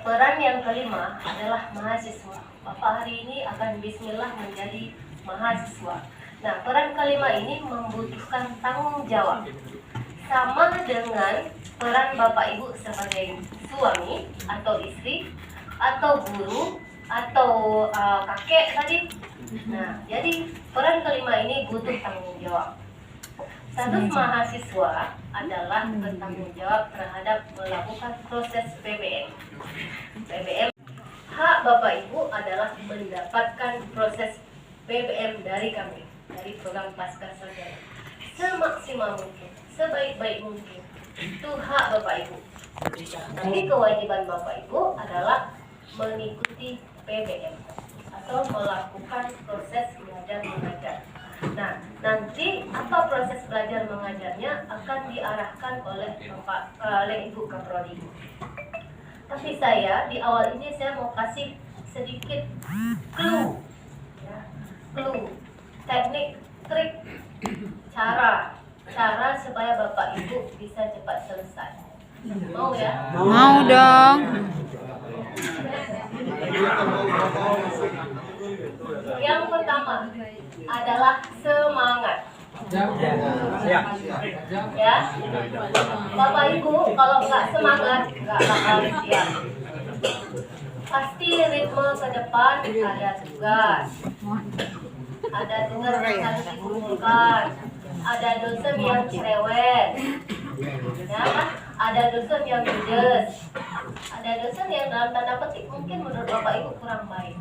peran yang kelima adalah mahasiswa. Bapak hari ini akan bismillah menjadi mahasiswa. Nah, peran kelima ini membutuhkan tanggung jawab. Sama dengan peran Bapak Ibu sebagai suami atau istri atau guru atau kakek tadi. Nah, jadi peran kelima ini butuh tanggung jawab. Status mahasiswa adalah bertanggung jawab terhadap melakukan proses PBM. PBM, hak Bapak Ibu adalah mendapatkan proses PBM dari kami, dari program Pascasarjana, semaksimal mungkin, sebaik-baik mungkin. Itu hak Bapak Ibu. Tapi kewajiban Bapak Ibu adalah mengikuti PBM atau melakukan proses belajar mengajar. Nah, nanti apa proses belajar mengajarnya akan diarahkan oleh Ibu Kaprodi. Tapi saya di awal ini saya mau kasih sedikit clue, ya, clue, teknik, trik, cara supaya Bapak Ibu bisa cepat selesai. Mau ya? Mau dong. Yang pertama adalah semangat. Ya, Bapak Ibu kalau nggak semangat nggak bakal siap. Pasti ritme ke depan ada tugas yang harus dikumpulkan, ada dosen yang cerewet, ya, ada dosen yang judes, ada dosen yang dalam tanda petik mungkin menurut Bapak Ibu kurang baik.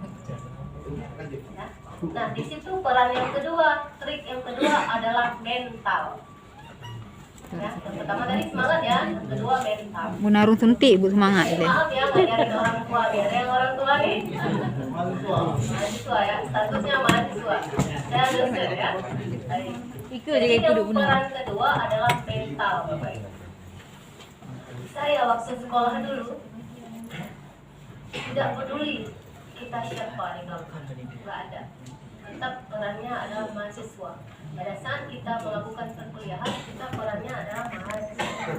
Ya. Nah, di situ peran yang kedua, trik yang kedua adalah mental. Ya, yang pertama tadi semangat ya, yang kedua mental. Menarung suntik Bu semangat itu. Maaf ya, ngajarin orang tua, biar yang orang tua nih. Mahasiswa ya, statusnya mahasiswa. Saya dosen ya. Jadi yang peran kedua adalah mental, Bapak Ibu. Saya waktu sekolah dulu tidak peduli kita siapa di belakang, nggak ada. Tetap perannya adalah mahasiswa. Pada saat kita melakukan perkuliahan, kita perannya adalah mahasiswa.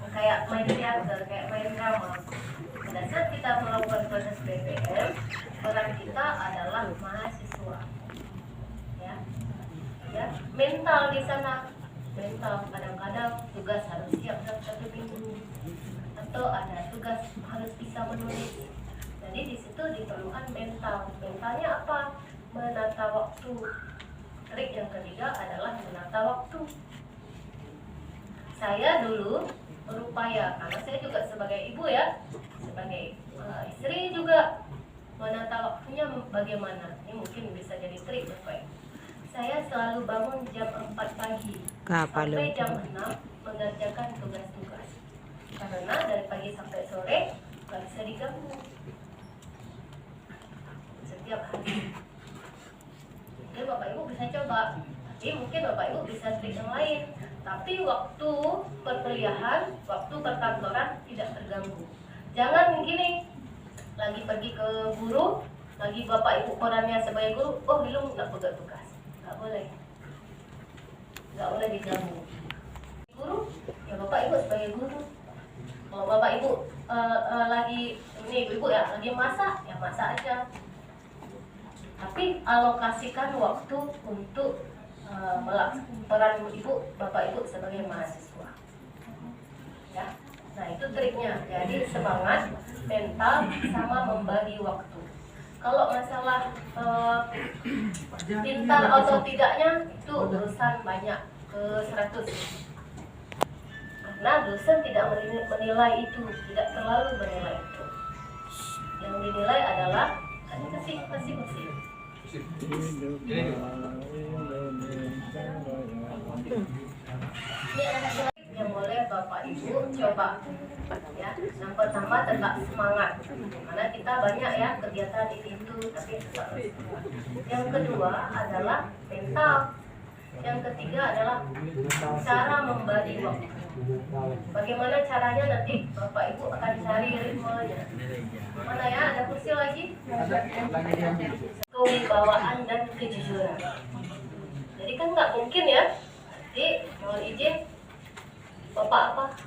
Kayak main teater, kayak main drama. Pada saat kita melakukan proses BPM, peran kita adalah mahasiswa. Ya, mental di sana. Mental kadang-kadang tugas harus siap dalam 1 minggu, atau ada tugas harus bisa menulis. Jadi di situ diperlukan mental. Mentalnya apa? Menata waktu. Trik yang ketiga adalah menata waktu. Saya dulu berupaya, karena saya juga sebagai ibu ya, sebagai istri juga, menata waktunya bagaimana. Ini mungkin bisa jadi trik ya Pak. Saya selalu bangun jam 4 pagi sampai jam 6 mengerjakan tugas-tugas. Karena dari pagi sampai sore nggak bisa diganggu. Setiap hari. Mungkin Bapak Ibu bisa coba. Tapi mungkin Bapak Ibu bisa trik yang lain. Tapi waktu perkuliahan, waktu perkantoran tidak terganggu. Jangan gini, lagi pergi ke guru, lagi Bapak Ibu perannya sebagai guru, oh belum nggak pegang tugas. Nggak boleh diganggu. Guru, ya Bapak Ibu sebagai guru. Kalau Bapak Ibu lagi ini ibu ya lagi masak, ya masak aja. Tapi alokasikan waktu untuk peran ibu, Bapak Ibu sebagai mahasiswa. Ya, nah itu triknya. Jadi semangat, mental, sama membagi waktu. Kalau masalah pintar atau tidaknya itu urusan banyak ke 100. Karena dosen tidak menilai itu, tidak terlalu menilai itu. Yang dinilai adalah kasih. Ini ada yang boleh Bapak Ibu coba. Ya, yang pertama tetap semangat, karena kita banyak ya kegiatan di situ, tapi tetap semangat. Yang kedua adalah mental. Yang ketiga adalah cara membagi waktu. Bagaimana caranya nanti Bapak Ibu akan cari ritmenya. Mana ya, ada kursi lagi? Kewibawaan dan kejujuran. Jadi kan nggak mungkin ya. Jadi mohon izin, Bapak apa?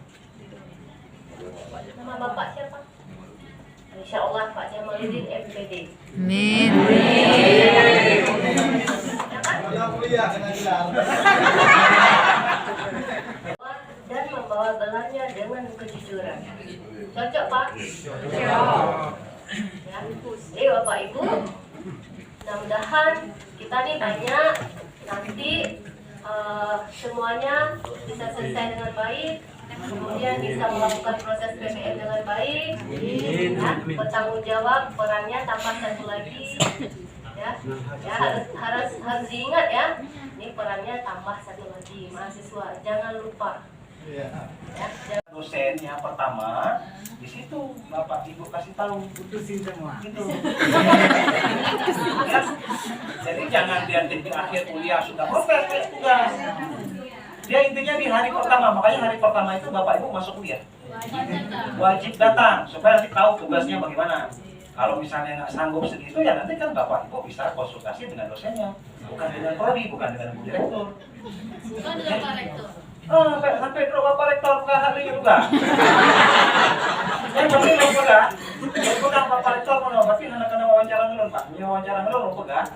Nama Bapak siapa? Insya Allah Pak Jamaluddin MPD. Amin. Ya kan? Dan membawa gelarnya dengan kejujuran. Cocok Pak? Cocok. Ya. Jadi Bapak Ibu, mudah-mudahan kita nih banyak nanti semuanya bisa selesai dengan baik, kemudian bisa melakukan proses PPM dengan baik, ya, bertanggung jawab, perannya tambah satu lagi, ya, ya harus diingat ya, ini perannya tambah satu lagi, mahasiswa jangan lupa. Ya, Dosen yang pertama di situ Bapak Ibu kasih tahu putusin semua gitu. Ya. Jadi jangan dia di akhir kuliah sudah proses tugas. Dia intinya di hari pertama, makanya hari pertama itu Bapak Ibu masuk kuliah wajib datang supaya nanti tahu tugasnya bagaimana. Kalau misalnya nggak sanggup segitu ya nanti kan Bapak Ibu bisa konsultasi dengan dosennya, bukan dengan prodi, bukan dengan Bu Direktur. bukan dengan Pak Rektor. Sampai Bapak Rektor bukan hari juga. Yang penting lo pegang. Yang pegang Bapak Rektor mana? Berarti anak-anak wawancara ngelon Pak. Punya wawancara ngelon lo pegang.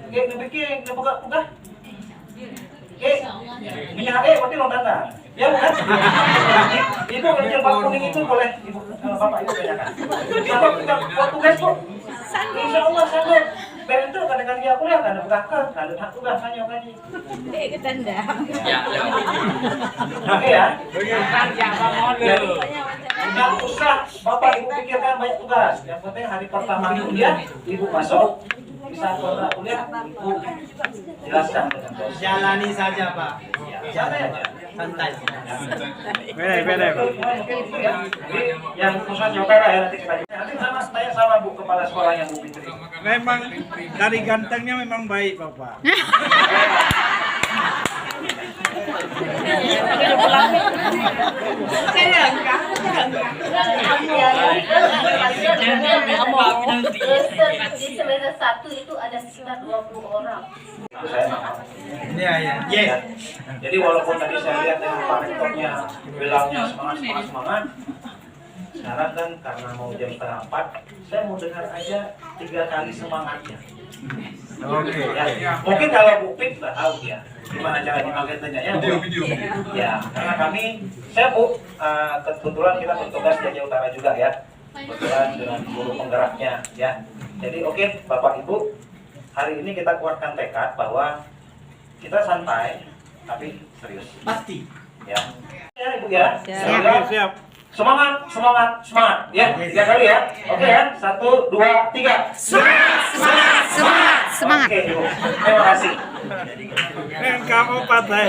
Kayak ngebikin, ngepegang. Minyak berarti lo datang. Ya bukan? Ibu kecil Pak kuning itu boleh Ibu Bapak Ibu tanyakan. Ibu pegang tugas Bu. Insya Allah sanggup. Itu kadang-kadang dia kuliah kan ada ada hak tugas hanya ngaji. Oke ya. Tidak usah Bapak Ibu pikirkan banyak tugas. Yang penting hari pertama kuliah Ibu masuk, bisa kontrak kuliah Ibu jelaskan dengan dosen. Jalani saja Pak. Santai aja. Santai. Beda. Yang khusus Jogara ya nanti kita nanti tanya sama Bu kepala sekolahnya Bu Fitri. Memang dari gantengnya memang baik Bapak. Di semester 1 itu ada sekitar 20 orang. Iya. Ya. Jadi walaupun tadi saya lihat dengan Pak Rektornya bilangnya semangat, sekarang kan karena mau jam 3:30, saya mau dengar aja 3 kali semangatnya. Oke. Ya. Mungkin kalau Bu Pit nggak tahu ya gimana caranya agendanya ya. Video. Ya, karena saya Bu, kebetulan kita bertugas di Aceh Utara juga ya. Kebetulan dengan guru penggeraknya ya. Jadi oke, Bapak Ibu, hari ini kita kuatkan tekad bahwa kita santai tapi serius. Pasti. Ya. Ya Ibu ya. Siap. Semangat ya. 3 kali ya. Oke ya. 1, 2, 3. Semangat. Oke Ibu. Terima kasih. Kamu patah.